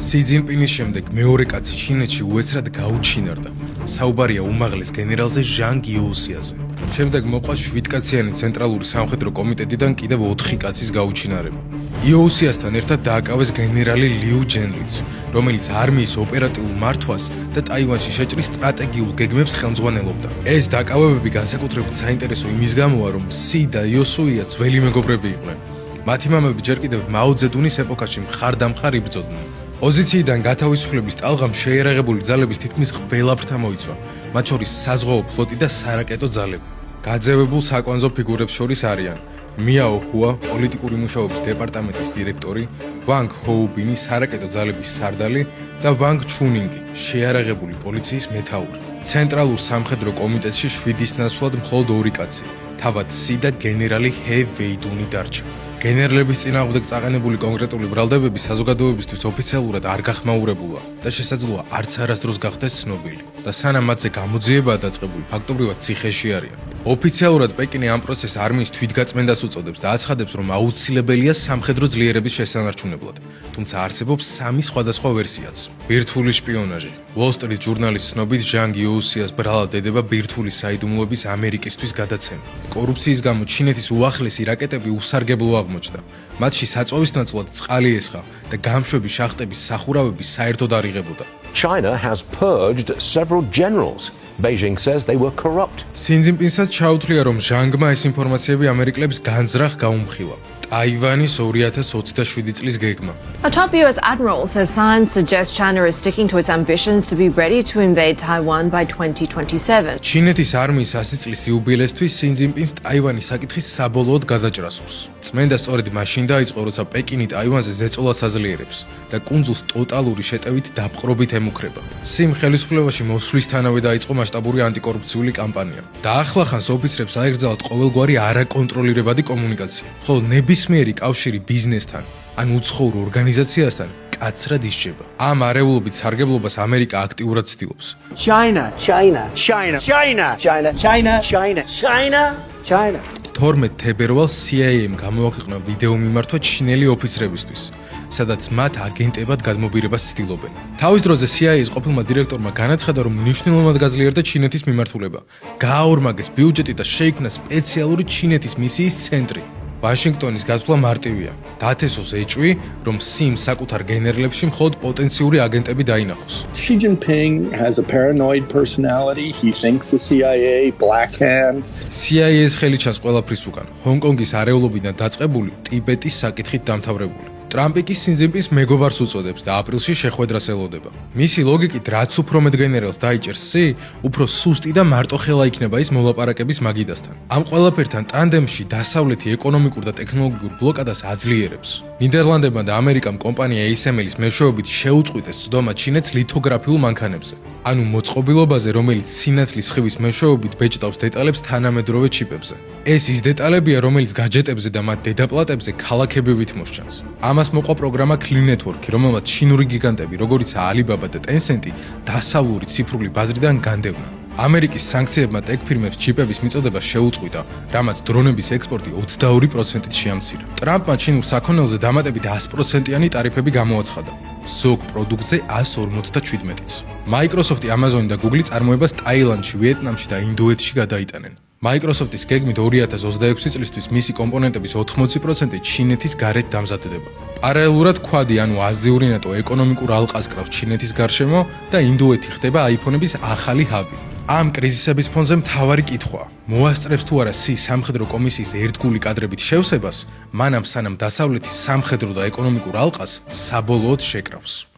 სი ძინპინის შემდეგ მეორე კაცი ჩინეთში უეცრად გაუჩინარდა. საუბარია უმაღლეს გენერალზე ჟანგ იოუსიაზე. შემდეგ მოყვა 7-კაციანი ცენტრალური სამხედრო კომიტეტიდან კიდევ 4 კაცის გაუჩინარება. იოუსიასთან ერთად დააკავეს გენერალი ლიუ ჯენლიც, რომელიც არმიის ოპერატიულ მართვას და ტაივანში შეჭრის სტრატეგიულ გეგმებს ხელმძღვანელობდა. ეს დაკავებები განსაკუთრებით საინტერესო იმის გამოა, რომ სი და იოსუია ძველი მეგობრები იყვნენ. მათი მამები ჯერ კიდევ მაო ძედუნის ეპოქაში მხარდამხარ იბრძოდნენ. პოზიციიდან გათავისუფლების ტალღამ შეიარაღებული ძალების თითქმის ყველაფრთა მოიცვა, მათ შორის საზღვაო ფლოტი და სარაკეტო ძალები. გაძევებულ საკვანძო ფიგურებს შორის არიან მიაო ჰუა, პოლიტიკური მუშაობის დეპარტამენტის დირექტორი, ვანგ ჰოუბინი, სარაკეტო ძალების სარდალი და ვანგ ჩუნინგი, შეიარაღებული პოლიციის მეთაური. ცენტრალურ სამხედრო კომიტეტში 7-ის ნაცვლად მხოლოდ 2 კაცი, თავად სი და გენერალი ჰე ვეიდუნი დარჩა. გენერლების წინააღმდეგ წაყენებული კონკრეტული ბრალდებები საზოგადოებისთვის ოფიციალურად არ გახმაურებულა და შესაძლოა არც არასდროს გახდეს ცნობილი და სანამ მათზე გამოძიებაა დაწყებული, ფაქტობრივად ციხეში არიან. ოფიციალურად პეკინი ამ პროცესს არმიის თვითგაწმენდას უწოდებს და აცხადებს, რომ აუცილებელია სამხედრო ძლიერების შესანარჩუნებლად, თუმცა არსებობს 3 სხვადასხვა ვერსიაც. ბირთვული შპიონაჟი. Wall Street ჟურნალის ცნობით ჟანგ იოუსიას ბრალად ედება ბირთვული საიდუმლოების ამერიკისთვის გადაცემა. კორუფციის გამო ჩინეთის უახლესი რაკეტები უსარგებლო აღმოჩნდა. მათში საწვავის ნაცვლად წყალი ესხა და გამშვები შახტების სახურავები საერთოდ არ იღებოდა. China has purged several generals. Beijing says they were corrupt. სი ძინპინსაც ჩაუთვლია, რომ ჟანგმა ეს ინფორმაციები ამერიკლებს განზრახ გაუმხილა. ტაივანის 2027 წლის გეგმა. A top US admiral says signs suggest China is sticking to its ambitions to be ready to invade Taiwan by 2027. ჩინეთის არმიის 100 წლის იუბილესთვის სი ძინპინს ტაივანის საკითხის საბოლოოდ გადაჭრასურს. წმენდა სწორედ მაშინ დაიწყო, როცა პეკინი ტაივანზე ზეწოლას აძლიერებს და კუნძულს ტოტალური შეტევით დაპყრობით ემუქრება. სიმ ხელისუფლებაში მოსვლისთანავე დაიწყო მასშტაბური ანტიკორუფციული კამპანია. დაახლახანს ოფიცრებს აეგრძალათ ყოველგვარი არაკონტროლირებადი კომუნიკაცია, ხოლო ნებისმიერი კავშირი ბიზნესთან ან უცხოურ ორგანიზაციასთან კაცრად ისჯება. ამ არეულობით სარგებლობას ამერიკა აქტიურად ცდილობს. China, China, China, China, China, China, China, China, China. 12 თებერვალს CIA-მ გამოაქვეყნა ვიდეო მიმართვა ჩინელი ოფიცრებისთვის, სადაც მათ აგენტებად გადმობირებას ცდილობენ. თავის დროზე CIA-ის ყოფილმა დირექტორმა განაცხადა, რომ მნიშვნელოვნად გაძლიერდა ჩინეთის მიმართულება, გააორმაგეს ბიუჯეტი და შეიქმნა სპეციალური ჩინეთის მისიის ცენტრი. ვაშინგტონის გასვლა მარტივია. დათესოს ეჭვი, რომ სიმ საკუთარ გენერლებში მხოლოდ პოტენციური აგენტები დაინახოს. Xi Jinping has a paranoid personality. He thinks the CIA, Black Hand. CIA-ს ხელი ჩანს ყველაფრის უკან. ჰონკონგის არეულობიდან დაწყებული ტიბეტის საკითხით დამთავრებული. ტრამპი კი სი ძინპინს მეგობარს უწოდებს და აპრილში შეხვედრას ელოდება. მისი ლოგიკით, რაც უფრო მეტ გენერალს დაიჭერს სი, უფრო სუსტი და მარტოხელა იქნება ის მოლაპარაკების მაგიდასთან. ამ ყველაფერთან ტანდემში დასავლეთი ეკონომიკურ და ტექნოლოგიურ ბლოკადას აძლიერებს. ნიდერლანდებმა და ამერიკამ კომპანია ASML-ის მეშვეობით შეუწყვიტეს წვდომა ჩინეთს ლითოგრაფიულ მანქანებზე, ანუ მოწყობილობაზე, რომელიც სინათლის სხივის მეშვეობით ბეჭდავს დეტალებს თანამედროვე ჩიპებზე. ეს ის დეტალებია, რომელიც გაჯეტებზე და მათ დედაპლატებზე ქალაქებივით მოსჩანს. ამას მოყვა პროგრამა Clean Network, რომელმაც ჩინური გიგანტები, როგორიცაა Alibaba და Tencent, დასავლური ციფრული ბაზრიდან განდევნა. ამერიკის სანქციებმა ტექ ფირმებს ჩიპების მიწოდება შეუწყვიტა, რამაც დრონების ექსპორტი 22%-ით შეამცირა. ტრამპმა ჩინურ საქონელზე დამატებით 100%-იანი ტარიფები გამოაცხადა. ზოგ პროდუქტზე 157-იც. Microsoft, Amazon და Google წარმოებას ტაილანდში, ვიეტნამში და ინდოეთში გადაიტანენ. Microsoft-ის გეგმით 2026 წლისთვის მისი კომპონენტების 80% ჩინეთის გარეთ დამზადდება. პარალელურად ქვადი, ანუ აზიური ნატო ეკონომიკურ ალყას კრავს ჩინეთის გარშემო და ინდოეთი ხდება iPhone-ების ახალი ჰაბი. ამ კრიზისების ფონზე მთავარი კითხვაა: მოასწრებს თუ არა სი სამხედრო კომისიის ერთგული კადრებით შევსებას, მანამ სანამ დასავლეთის სამხედრო და ეკონომიკურ ალყას საბოლოოდ შეკრავს.